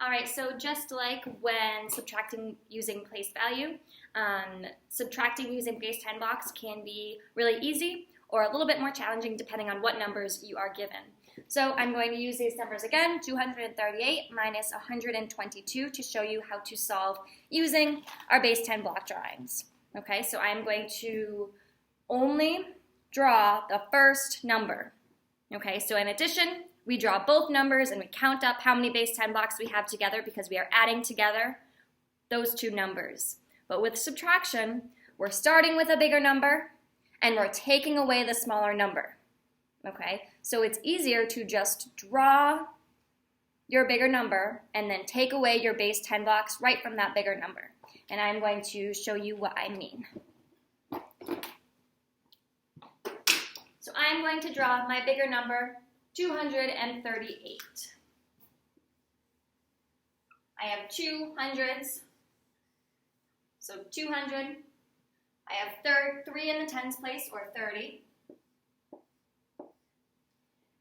All right, so just like when subtracting using place value, subtracting using base 10 blocks can be really easy or a little bit more challenging depending on what numbers you are given. So I'm going to use these numbers again, 238 minus 122, to show you how to solve using our base 10 block drawings. Okay, so I'm going to only draw the first number. Okay, so in addition, we draw both numbers and we count up how many base 10 blocks we have together because we are adding together those two numbers. But with subtraction, we're starting with a bigger number and we're taking away the smaller number. Okay, so it's easier to just draw your bigger number and then take away your base 10 blocks right from that bigger number. And I'm going to show you what I mean. So I'm going to draw my bigger number, 238. I have two hundreds, so 200. I have 3 in the tens place, or 30.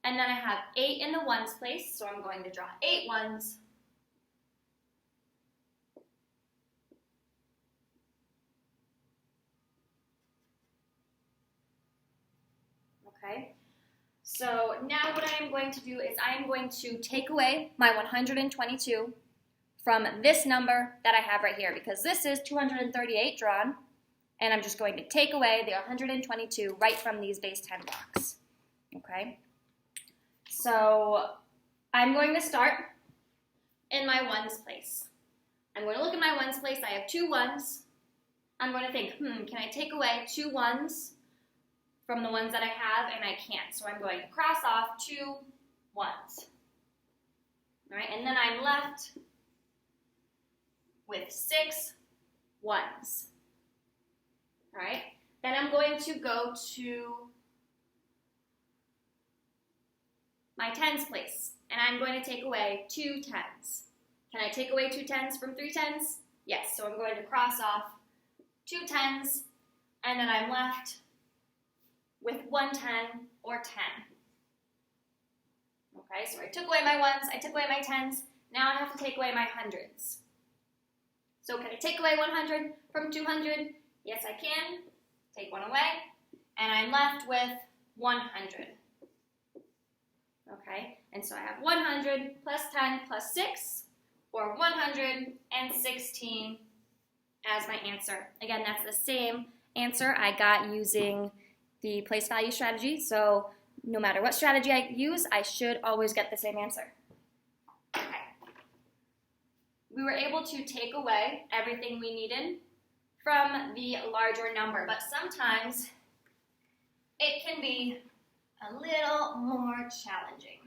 And then I have 8 in the ones place, so I'm going to draw 8 ones. Okay, so now what I am going to do is I am going to take away my 122 from this number that I have right here, because this is 238 drawn, and I'm just going to take away the 122 right from these base 10 blocks. Okay, so I'm going to start in my ones place. I'm going to look at my ones place. I have 2 ones. I'm going to think, can I take away 2 ones from the ones that I have? And I can't. So I'm going to cross off 2 ones. All right, and then I'm left with 6 ones. All right, then I'm going to go to my tens place, and I'm going to take away 2 tens. Can I take away 2 tens from 3 tens? Yes, so I'm going to cross off 2 tens, and then I'm left with 1 10 or 10. Okay, so I took away my ones, I took away my tens, now I have to take away my hundreds. So can I take away 100 from 200? Yes, I can. Take 1 away, and I'm left with 100. Okay, and so I have 100 plus 10 plus 6, or 116 as my answer. Again, that's the same answer I got using the place value strategy, so no matter what strategy I use, I should always get the same answer. Okay. We were able to take away everything we needed from the larger number, but sometimes it can be a little more challenging.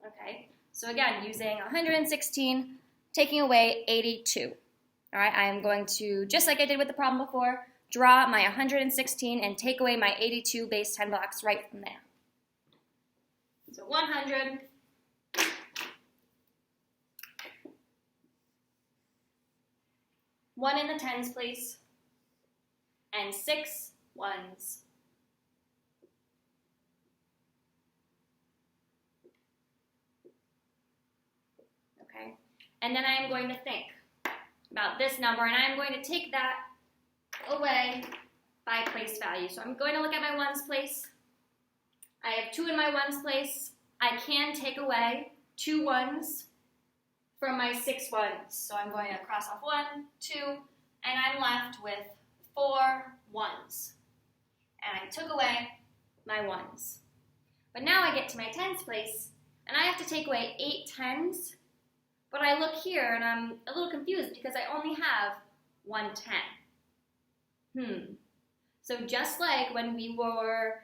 Okay, so again, using 116, taking away 82. All right, I am going to, just like I did with the problem before, draw my 116 and take away my 82 base 10 blocks right from there. So 100. 1 in the tens place, and 6 ones. Okay, and then I am going to think about this number, and I am going to take that away by place value. So I'm going to look at my ones place. I have 2 in my ones place. I can take away 2 ones from my 6 ones. So I'm going to cross off 1, 2, and I'm left with 4 ones. And I took away my ones. But now I get to my tens place, and I have to take away 8 tens. But I look here, and I'm a little confused because I only have 1 10. So just like when we were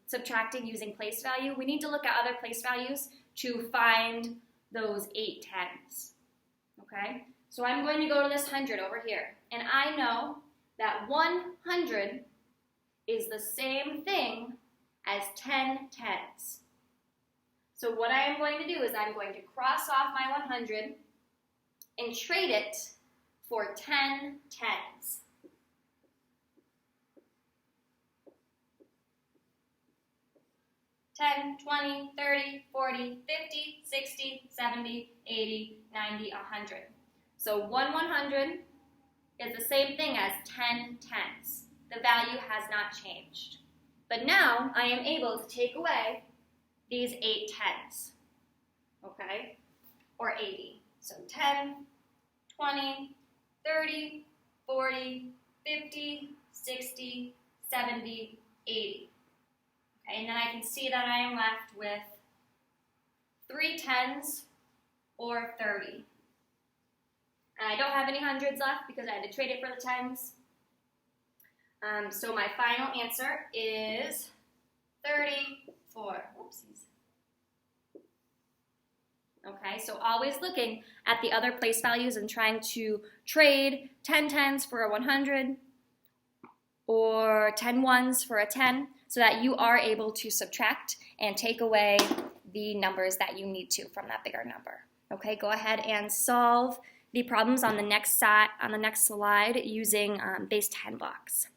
subtracting using place value, we need to look at other place values to find those 8 tens. Okay? So I'm going to go to this 100 over here. And I know that 100 is the same thing as 10 tens. So what I am going to do is I'm going to cross off my 100 and trade it for 10 tens. 10, 20, 30, 40, 50, 60, 70, 80, 90, 100. So 1/100 is the same thing as 10 tens. The value has not changed. But now I am able to take away these 8 tens, okay, or 80. So 10, 20, 30, 40, 50, 60, 70, 80. Okay, and then I can see that I am left with 3 tens or 30. And I don't have any hundreds left because I had to trade it for the tens. So my final answer is 34. Whoopsies. Okay, so always looking at the other place values and trying to trade 10 tens for a 100 or 10 ones for a 10 so that you are able to subtract and take away the numbers that you need to from that bigger number. Okay, go ahead and solve the problems on the next slide using base 10 blocks.